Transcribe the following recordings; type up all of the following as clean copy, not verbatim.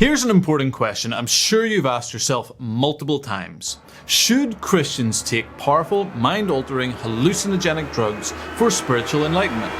Here's an important question I'm sure you've asked yourself multiple times. Should Christians take powerful, mind-altering, hallucinogenic drugs for spiritual enlightenment?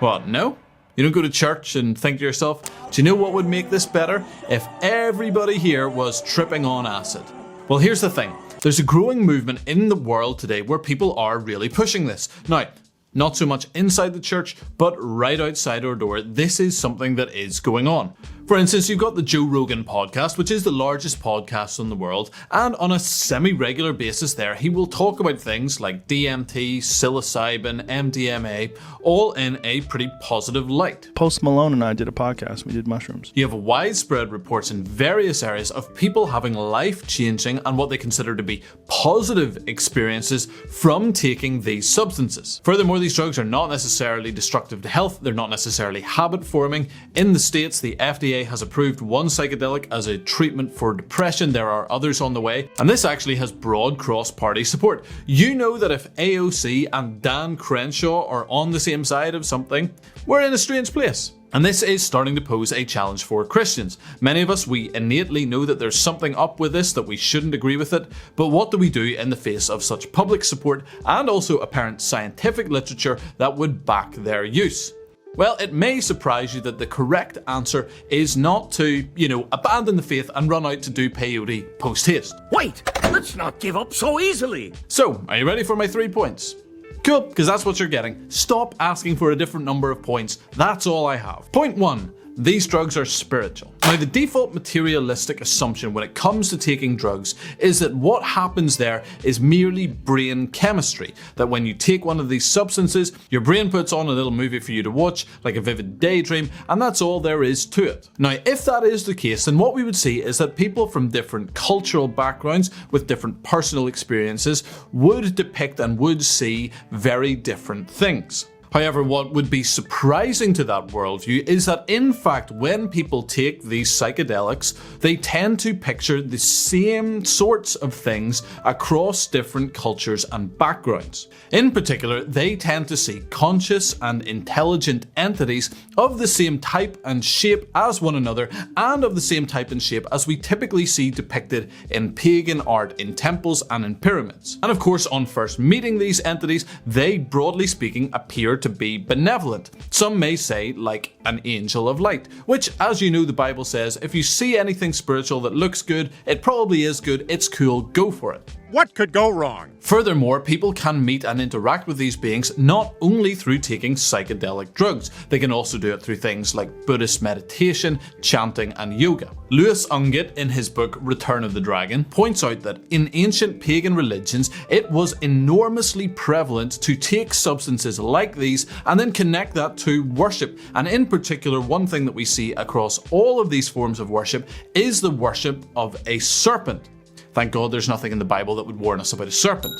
What, no? You don't go to church and think to yourself, do you know what would make this better? If everybody here was tripping on acid. Well, here's the thing. There's a growing movement in the world today where people are really pushing this. Now, not so much inside the church, but right outside our door, this is something that is going on. For instance, you've got the Joe Rogan podcast, which is the largest podcast in the world, and on a semi-regular basis there, he will talk about things like DMT, psilocybin, MDMA, all in a pretty positive light. Post Malone and I did a podcast. We did mushrooms. You have widespread reports in various areas of people having life-changing and what they consider to be positive experiences from taking these substances. Furthermore, these drugs are not necessarily destructive to health. They're not necessarily habit-forming. In the States, the FDA has approved one psychedelic as a treatment for depression. There are others on the way, and this actually has broad cross-party support. You know that if AOC and Dan Crenshaw are on the same side of something, we're in a strange place. And this is starting to pose a challenge for Christians. Many of us, we innately know that there's something up with this, that we shouldn't agree with it, but what do we do in the face of such public support and also apparent scientific literature that would back their use? Well, it may surprise you that the correct answer is not to, abandon the faith and run out to do peyote post-haste. Wait, let's not give up so easily. So, are you ready for my 3 points? Cool, because that's what you're getting. Stop asking for a different number of points. That's all I have. Point 1. These drugs are spiritual. Now, the default materialistic assumption when it comes to taking drugs is that what happens there is merely brain chemistry. That when you take one of these substances, your brain puts on a little movie for you to watch, like a vivid daydream, and that's all there is to it. Now, if that is the case, then what we would see is that people from different cultural backgrounds with different personal experiences would depict and would see very different things. However, what would be surprising to that worldview is that in fact when people take these psychedelics, they tend to picture the same sorts of things across different cultures and backgrounds. In particular, they tend to see conscious and intelligent entities of the same type and shape as one another, and of the same type and shape as we typically see depicted in pagan art in temples and in pyramids. And of course, on first meeting these entities, they broadly speaking appear to be benevolent. Some may say like an angel of light, which, as you know, the Bible says, if you see anything spiritual that looks good, it probably is good, it's cool, go for it. What could go wrong? Furthermore, people can meet and interact with these beings not only through taking psychedelic drugs, they can also do it through things like Buddhist meditation, chanting, and yoga. Louis Ungit, in his book Return of the Dragon, points out that in ancient pagan religions, it was enormously prevalent to take substances like these and then connect that to worship. And in particular, one thing that we see across all of these forms of worship is the worship of a serpent. Thank God there's nothing in the Bible that would warn us about a serpent.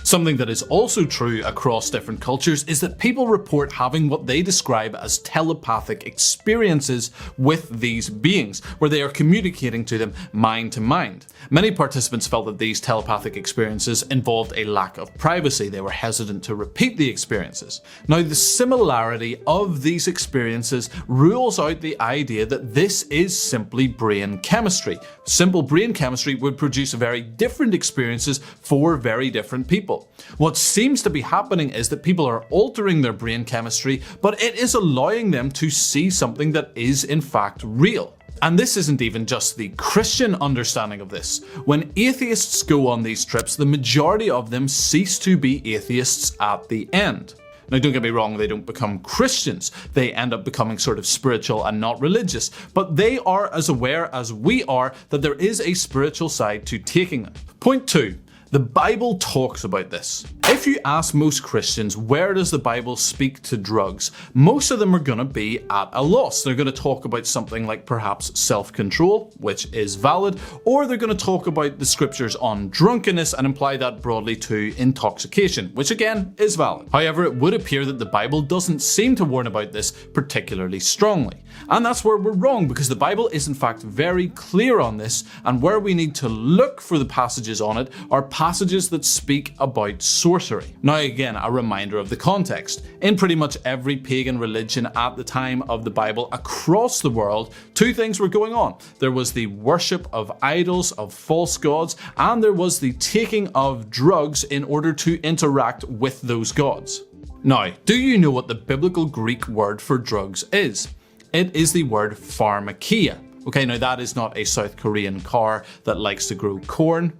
Something that is also true across different cultures is that people report having what they describe as telepathic experiences with these beings, where they are communicating to them mind to mind. Many participants felt that these telepathic experiences involved a lack of privacy. They were hesitant to repeat the experiences. Now, the similarity of these experiences rules out the idea that this is simply brain chemistry. Simple brain chemistry would produce very different experiences for very different people. What seems to be happening is that people are altering their brain chemistry, but it is allowing them to see something that is in fact real. And this isn't even just the Christian understanding of this. When atheists go on these trips, the majority of them cease to be atheists at the end. Now, don't get me wrong, they don't become Christians. They end up becoming sort of spiritual and not religious. But they are as aware as we are that there is a spiritual side to taking them. Point 2. The Bible talks about this. If you ask most Christians, where does the Bible speak to drugs? Most of them are going to be at a loss. They're going to talk about something like perhaps self-control, which is valid, or they're going to talk about the scriptures on drunkenness and imply that broadly to intoxication, which again is valid. However, it would appear that the Bible doesn't seem to warn about this particularly strongly. And that's where we're wrong, because the Bible is in fact very clear on this, and where we need to look for the passages on it are passages that speak about sorcery. Now again, a reminder of the context. In pretty much every pagan religion at the time of the Bible across the world, two things were going on. There was the worship of idols, of false gods, and there was the taking of drugs in order to interact with those gods. Now, do you know what the biblical Greek word for drugs is? It is the word pharmakia. Okay, now that is not a South Korean car that likes to grow corn.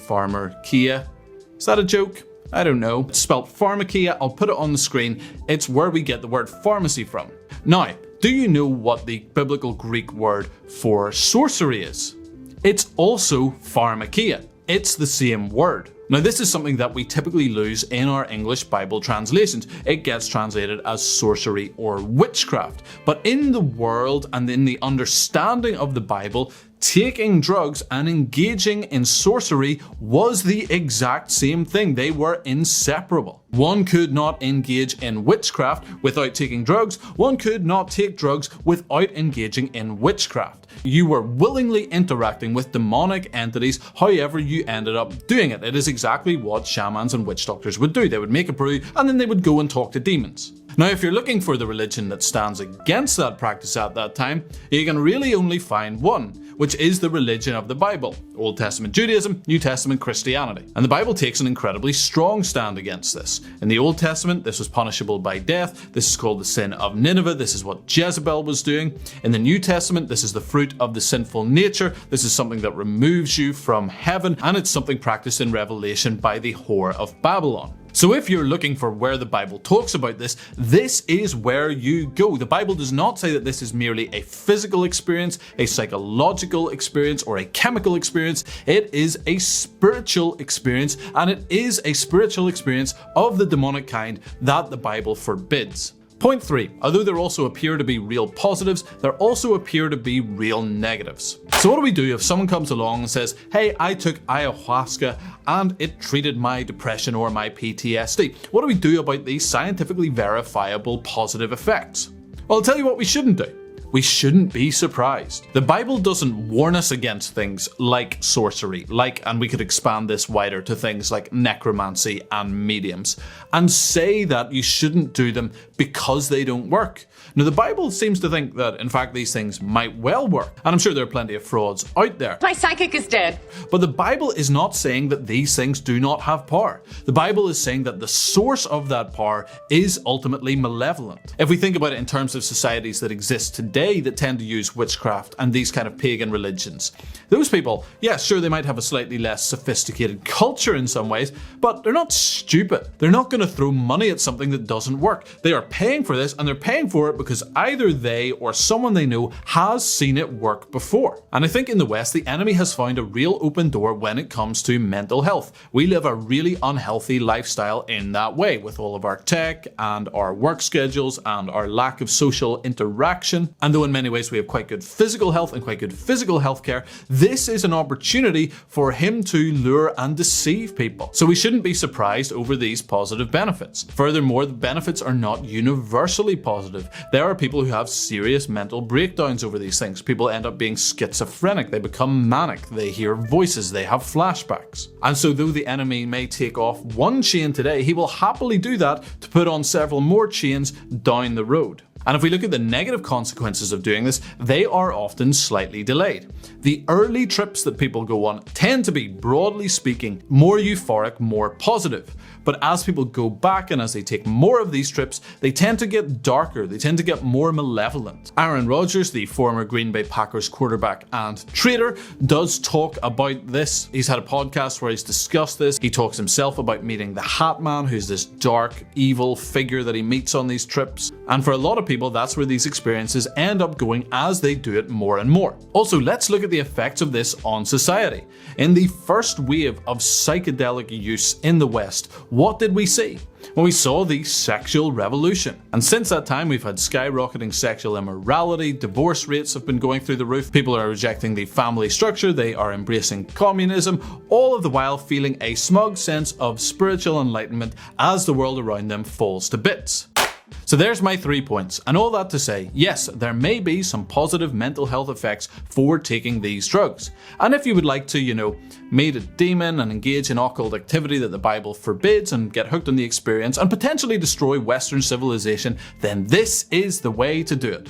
Farmer Kia. Is that a joke? I don't know. It's spelled pharmakia. I'll put it on the screen. It's where we get the word pharmacy from. Now, do you know what the biblical Greek word for sorcery is? It's also pharmakia. It's the same word. Now this is something that we typically lose in our English Bible translations. It gets translated as sorcery or witchcraft. But in the world and in the understanding of the Bible, taking drugs and engaging in sorcery was the exact same thing. They were inseparable. One could not engage in witchcraft without taking drugs. One could not take drugs without engaging in witchcraft. You were willingly interacting with demonic entities, however you ended up doing it. It is exactly what shamans and witch doctors would do. They would make a brew and then they would go and talk to demons. Now, if you're looking for the religion that stands against that practice at that time, you can really only find one, which is the religion of the Bible. Old Testament Judaism, New Testament Christianity. And the Bible takes an incredibly strong stand against this. In the Old Testament, this was punishable by death. This is called the sin of Nineveh. This is what Jezebel was doing. In the New Testament, this is the fruit of the sinful nature. This is something that removes you from heaven, and it's something practiced in Revelation by the whore of Babylon. So if you're looking for where the Bible talks about this, this is where you go. The Bible does not say that this is merely a physical experience, a psychological experience, or a chemical experience. It is a spiritual experience, and it is a spiritual experience of the demonic kind that the Bible forbids. Point 3. Although there also appear to be real positives, there also appear to be real negatives. So what do we do if someone comes along and says, hey, I took ayahuasca and it treated my depression or my PTSD? What do we do about these scientifically verifiable positive effects? Well, I'll tell you what we shouldn't do. We shouldn't be surprised. The Bible doesn't warn us against things like sorcery, and we could expand this wider to things like necromancy and mediums, and say that you shouldn't do them because they don't work. Now, the Bible seems to think that, in fact, these things might well work, and I'm sure there are plenty of frauds out there. My psychic is dead. But the Bible is not saying that these things do not have power. The Bible is saying that the source of that power is ultimately malevolent. If we think about it in terms of societies that exist today that tend to use witchcraft and these kind of pagan religions, those people, yeah, sure, they might have a slightly less sophisticated culture in some ways, but they're not stupid. They're not going to throw money at something that doesn't work. They are paying for this, and they're paying for it because either they or someone they know has seen it work before. And I think in the West, the enemy has found a real open door when it comes to mental health. We live a really unhealthy lifestyle in that way, with all of our tech and our work schedules and our lack of social interaction. And though in many ways we have quite good physical health and quite good physical health care, this is an opportunity for him to lure and deceive people. So we shouldn't be surprised over these positive benefits. Furthermore, the benefits are not universally positive. There are people who have serious mental breakdowns over these things. People end up being schizophrenic, they become manic, they hear voices, they have flashbacks. And so though the enemy may take off one chain today, he will happily do that to put on several more chains down the road. And if we look at the negative consequences of doing this, they are often slightly delayed. The early trips that people go on tend to be, broadly speaking, more euphoric, more positive. But as people go back and as they take more of these trips, they tend to get darker, they tend to get more malevolent. Aaron Rodgers, the former Green Bay Packers quarterback and trader, does talk about this. He's had a podcast where he's discussed this. He talks himself about meeting the Hat Man, who's this dark, evil figure that he meets on these trips. And for a lot of people, that's where these experiences end up going as they do it more and more. Also, let's look at the effects of this on society. In the first wave of psychedelic use in the West, what did we see? Well, we saw the sexual revolution. And since that time, we've had skyrocketing sexual immorality, divorce rates have been going through the roof, people are rejecting the family structure, they are embracing communism, all of the while feeling a smug sense of spiritual enlightenment as the world around them falls to bits. So there's my 3 points, and all that to say, yes, there may be some positive mental health effects for taking these drugs. And if you would like to, meet a demon and engage in occult activity that the Bible forbids and get hooked on the experience and potentially destroy Western civilization, then this is the way to do it.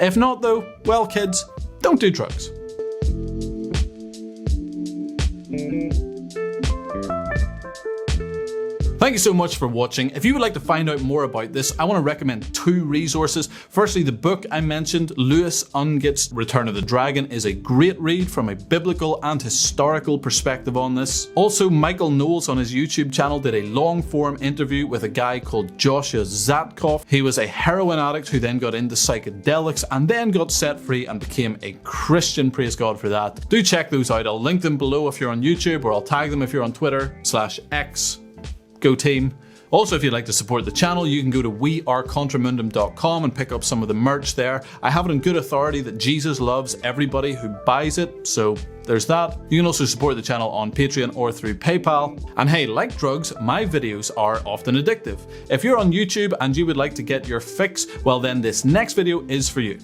If not though, well kids, don't do drugs. Thank you so much for watching. If you would like to find out more about this, I want to recommend 2 resources. Firstly, the book I mentioned, Lewis Unget's Return of the Dragon, is a great read from a biblical and historical perspective on this. Also, Michael Knowles on his YouTube channel did a long-form interview with a guy called Joshua Zatkoff. He was a heroin addict who then got into psychedelics and then got set free and became a Christian. Praise God for that. Do check those out. I'll link them below if you're on YouTube, or I'll tag them if you're on Twitter/X. Go team. Also, if you'd like to support the channel, you can go to wearecontramundum.com and pick up some of the merch there. I have it on good authority that Jesus loves everybody who buys it, so there's that. You can also support the channel on Patreon or through PayPal. And hey, like drugs, my videos are often addictive. If you're on YouTube and you would like to get your fix, well then this next video is for you.